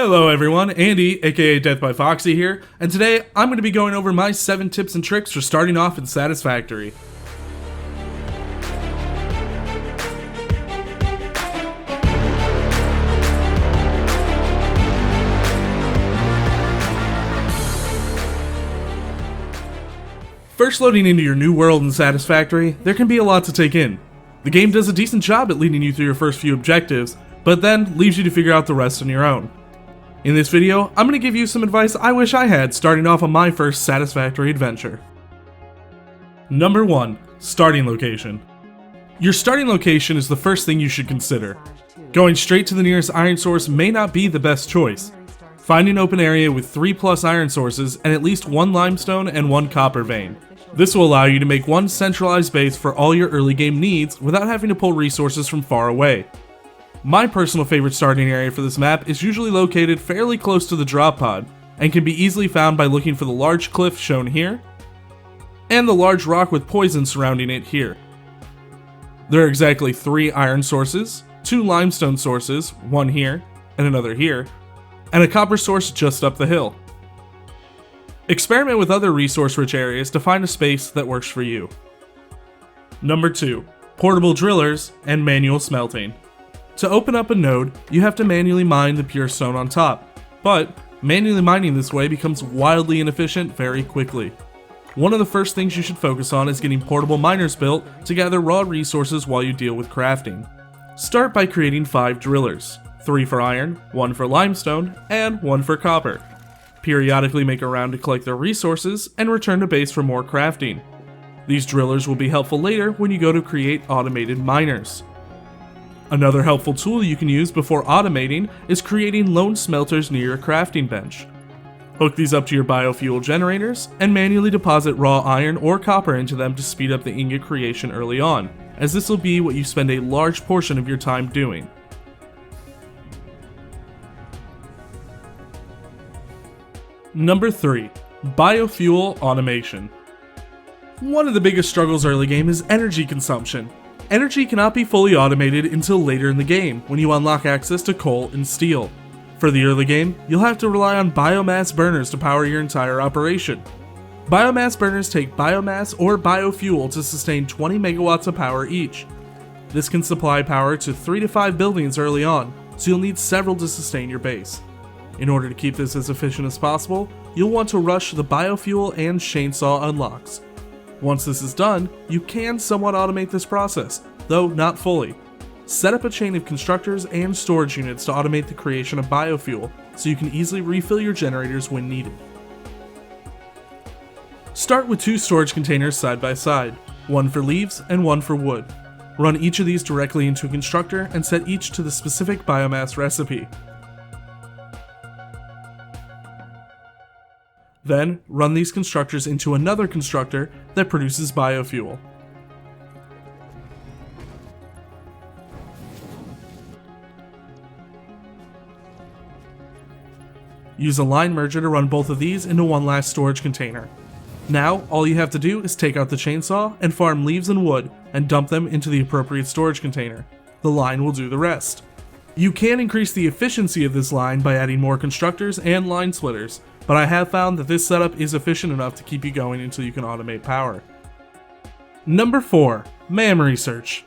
Hello everyone, Andy, aka Death by Foxy here, and today I'm going to be going over my 7 tips and tricks for starting off in Satisfactory. First, loading into your new world in Satisfactory, there can be a lot to take in. The game does a decent job at leading you through your first few objectives, but then leaves you to figure out the rest on your own. In this video, I'm going to give you some advice I wish I had starting off on my first Satisfactory adventure. Number 1. Starting location. Your starting location is the first thing you should consider. Going straight to the nearest iron source may not be the best choice. Find an open area with 3+ iron sources and at least 1 limestone and 1 copper vein. This will allow you to make one centralized base for all your early game needs without having to pull resources from far away. My personal favorite starting area for this map is usually located fairly close to the drop pod, and can be easily found by looking for the large cliff shown here, and the large rock with poison surrounding it here. There are exactly 3 iron sources, 2 limestone sources, one here, and another here, and a copper source just up the hill. Experiment with other resource-rich areas to find a space that works for you. Number 2. Portable drillers and manual smelting. To open up a node, you have to manually mine the pure stone on top, but manually mining this way becomes wildly inefficient very quickly. One of the first things you should focus on is getting portable miners built to gather raw resources while you deal with crafting. Start by creating 5 drillers, 3 for iron, 1 for limestone, and 1 for copper. Periodically make a round to collect their resources and return to base for more crafting. These drillers will be helpful later when you go to create automated miners. Another helpful tool you can use before automating is creating lone smelters near your crafting bench. Hook these up to your biofuel generators and manually deposit raw iron or copper into them to speed up the ingot creation early on, as this will be what you spend a large portion of your time doing. Number 3. Biofuel automation. One of the biggest struggles early game is energy consumption. Energy cannot be fully automated until later in the game, when you unlock access to coal and steel. For the early game, you'll have to rely on biomass burners to power your entire operation. Biomass burners take biomass or biofuel to sustain 20 megawatts of power each. This can supply power to 3 to 5 buildings early on, so you'll need several to sustain your base. In order to keep this as efficient as possible, you'll want to rush the biofuel and chainsaw unlocks. Once this is done, you can somewhat automate this process, though not fully. Set up a chain of constructors and storage units to automate the creation of biofuel, so you can easily refill your generators when needed. Start with 2 storage containers side by side, 1 for leaves and 1 for wood. Run each of these directly into a constructor and set each to the specific biomass recipe. Then, run these constructors into another constructor that produces biofuel. Use a line merger to run both of these into one last storage container. Now, all you have to do is take out the chainsaw and farm leaves and wood and dump them into the appropriate storage container. The line will do the rest. You can increase the efficiency of this line by adding more constructors and line splitters, but I have found that this setup is efficient enough to keep you going until you can automate power. Number 4. MAM research.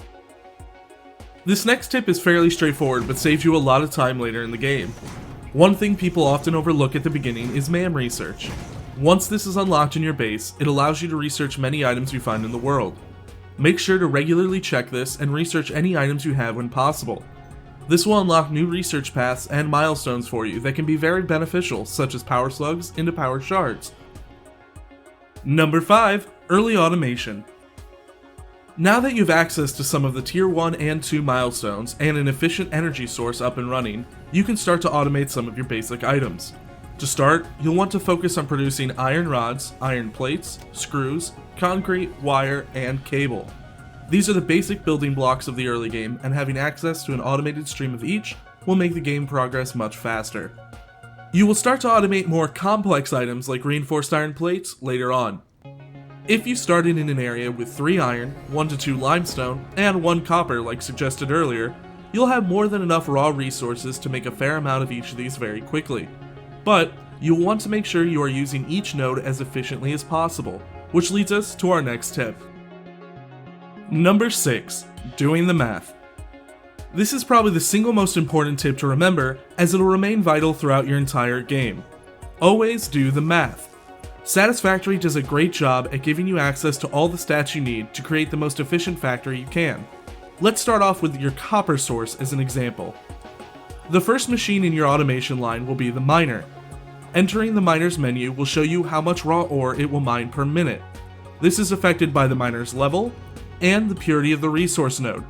This next tip is fairly straightforward but saves you a lot of time later in the game. One thing people often overlook at the beginning is MAM research. Once this is unlocked in your base, it allows you to research many items you find in the world. Make sure to regularly check this and research any items you have when possible. This will unlock new research paths and milestones for you that can be very beneficial, such as power slugs into power shards. Number 5. Early automation. Now that you have access to some of the tier 1 and 2 milestones and an efficient energy source up and running, you can start to automate some of your basic items. To start, you'll want to focus on producing iron rods, iron plates, screws, concrete, wire, and cable. These are the basic building blocks of the early game, and having access to an automated stream of each will make the game progress much faster. You will start to automate more complex items like reinforced iron plates later on. If you started in an area with 3 iron, 1 to 2 limestone, and 1 copper like suggested earlier, you'll have more than enough raw resources to make a fair amount of each of these very quickly. But you'll want to make sure you are using each node as efficiently as possible, which leads us to our next tip. Number 6. Doing the math. This is probably the single most important tip to remember, as it'll remain vital throughout your entire game. Always do the math. Satisfactory does a great job at giving you access to all the stats you need to create the most efficient factory you can. Let's start off with your copper source as an example. The first machine in your automation line will be the miner. Entering the miner's menu will show you how much raw ore it will mine per minute. This is affected by the miner's level and the purity of the resource node.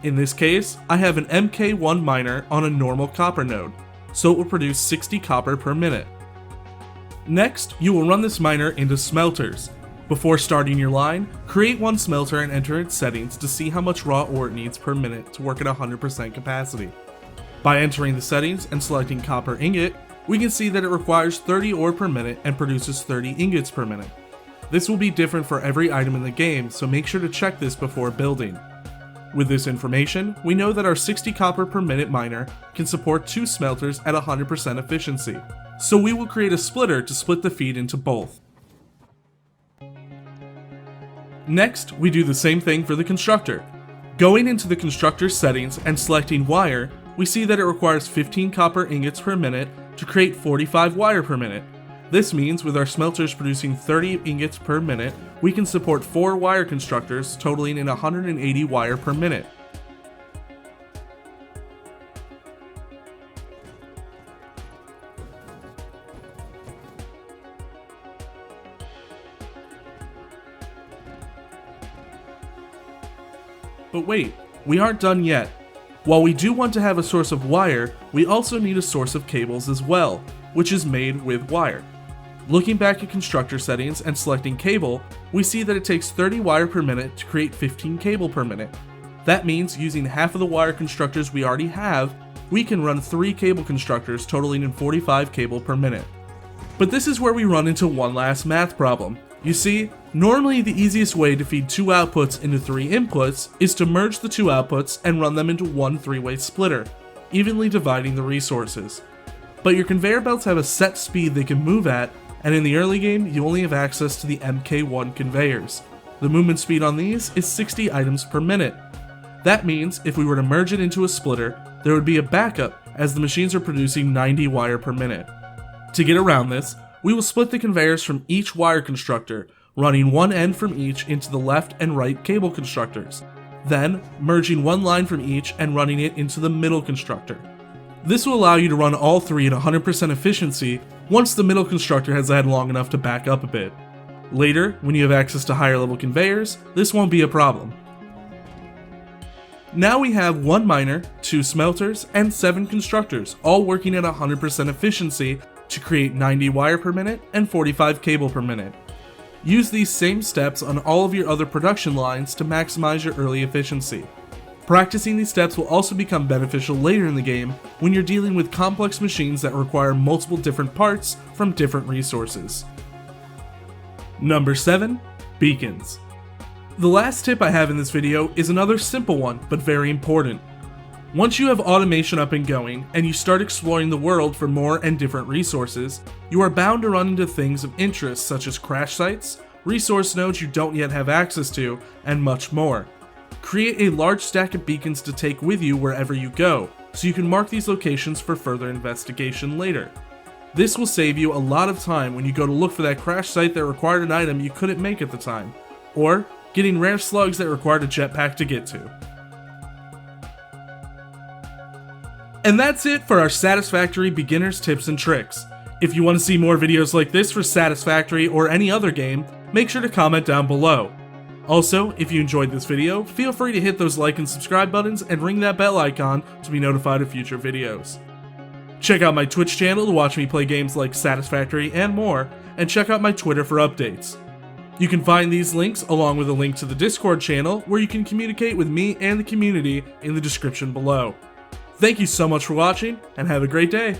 In this case, I have an MK1 miner on a normal copper node, so it will produce 60 copper per minute. Next, you will run this miner into smelters. Before starting your line, create one smelter and enter its settings to see how much raw ore it needs per minute to work at 100% capacity. By entering the settings and selecting copper ingot, we can see that it requires 30 ore per minute and produces 30 ingots per minute. This will be different for every item in the game, so make sure to check this before building. With this information, we know that our 60 copper per minute miner can support 2 smelters at 100% efficiency, so we will create a splitter to split the feed into both. Next, we do the same thing for the constructor. Going into the constructor settings and selecting wire, we see that it requires 15 copper ingots per minute to create 45 wire per minute. This means with our smelters producing 30 ingots per minute, we can support 4 wire constructors totaling in 180 wire per minute. But wait, we aren't done yet. While we do want to have a source of wire, we also need a source of cables as well, which is made with wire. Looking back at constructor settings and selecting cable, we see that it takes 30 wire per minute to create 15 cable per minute. That means using half of the wire constructors we already have, we can run 3 cable constructors totaling in 45 cable per minute. But this is where we run into one last math problem. You see, normally the easiest way to feed 2 outputs into 3 inputs is to merge the 2 outputs and run them into one 3-way splitter, evenly dividing the resources. But your conveyor belts have a set speed they can move at, and in the early game you only have access to the MK1 conveyors. The movement speed on these is 60 items per minute. That means if we were to merge it into a splitter, there would be a backup as the machines are producing 90 wire per minute. To get around this, we will split the conveyors from each wire constructor, running one end from each into the left and right cable constructors, then merging one line from each and running it into the middle constructor. This will allow you to run all 3 at 100% efficiency once the middle constructor has had long enough to back up a bit. Later, when you have access to higher level conveyors, this won't be a problem. Now we have 1 miner, 2 smelters, and 7 constructors, all working at 100% efficiency to create 90 wire per minute and 45 cable per minute. Use these same steps on all of your other production lines to maximize your early efficiency. Practicing these steps will also become beneficial later in the game when you're dealing with complex machines that require multiple different parts from different resources. Number 7. Beacons. The last tip I have in this video is another simple one, but very important. Once you have automation up and going, and you start exploring the world for more and different resources, you are bound to run into things of interest such as crash sites, resource nodes you don't yet have access to, and much more. Create a large stack of beacons to take with you wherever you go, so you can mark these locations for further investigation later. This will save you a lot of time when you go to look for that crash site that required an item you couldn't make at the time, or getting rare slugs that required a jetpack to get to. And that's it for our Satisfactory beginners tips and tricks. If you want to see more videos like this for Satisfactory or any other game, make sure to comment down below. Also, if you enjoyed this video, feel free to hit those like and subscribe buttons and ring that bell icon to be notified of future videos. Check out my Twitch channel to watch me play games like Satisfactory and more, and check out my Twitter for updates. You can find these links along with a link to the Discord channel where you can communicate with me and the community in the description below. Thank you so much for watching, and have a great day!